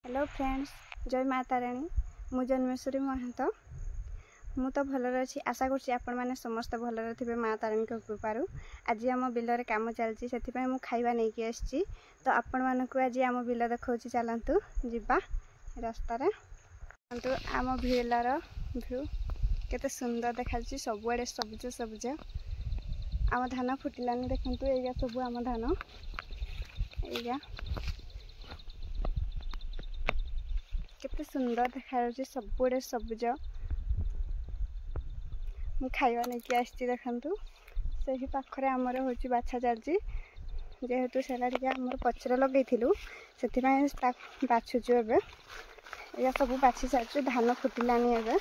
Hello friends, जय माता राणी। मु जन्मेश्वरी महंत। मु तो भलरे अच्छी, आशा करुँच आपण मैंने समस्त भलरे थे माँ तारिणी कृपारू। आज आम बिलर कम चलती से खाइबा नहीं कि आसी, तो आपण मानक आज आम बिल देखा चलतु जीवा रास्तार। आम बिलर भ्यू केते सुंदर देखा, सबुआड़े सबुज सबुज। आम धान फुटिलानी देखु, या सब आम धान या केते सुंदर देखा, सबुआड़े सबुज। मु खाइबा नहीं कि आसी देखु, से पाखरे आमर हूँ बाछा चलती, जेहेतु से आम पचर लगे से बाछुचु। एवं या सब बाछी सारी धान फुटिलानी। एवं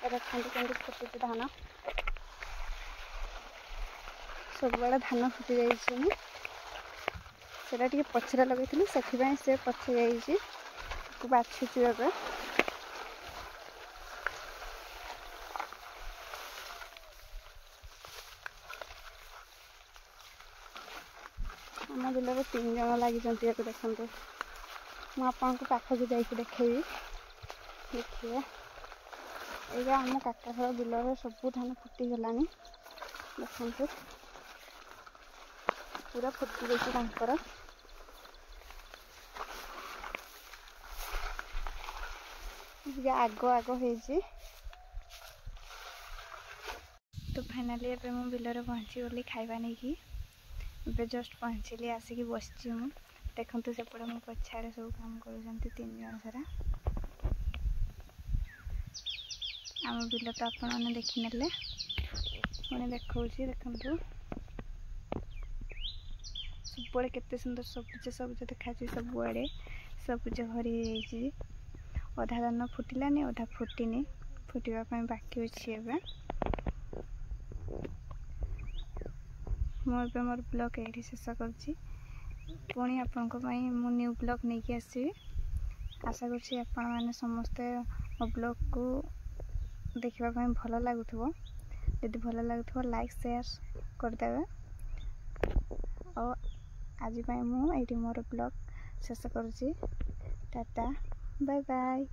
देखते केमती फुटुच धान, सबुआड़े धान फुटी जाइए। से पचर लगे से पची जाइए, बाछुचु। एवं आम बिल 3 जन लगी देखु। मुझे पाखक जाकि देखी, देखिए ये आम काका घर बिलर सब धान फुटीगला। देखु पूरा फुटी जाकर आग आग हो। तो फाइनाली एबे मु बिलर पहुँची गली खाइबा नहीं कि। एबे जस्ट पहुँचली, आसिक बसची। मु देखु सेपटे मो पछाड़े सब काम कर 3 जन सारा। आम बिल तो आपण मैंने देखी नेले, पुणी देखा देखु सबुआड़े केते सुंदर सबुज सबुज देखा। सबुआड़े सबुज भरी जाइए। अधा धान फुटिलानी, अधा फुटिनी, फुटवाई बाकी अच्छी। मुझे मोर ब्लॉग ये शेष करुँची। पुणी आपण मु न्यू ब्लॉग नहीं कि आसबि। आशा करुँची आपण मैंने समस्ते मो ब्लॉग को देखा भल लगुव। यदि भल लगुव लाइक शेयर करदे। और आज मु मोर ब्लॉग शेष करुँची। Tata, bye bye.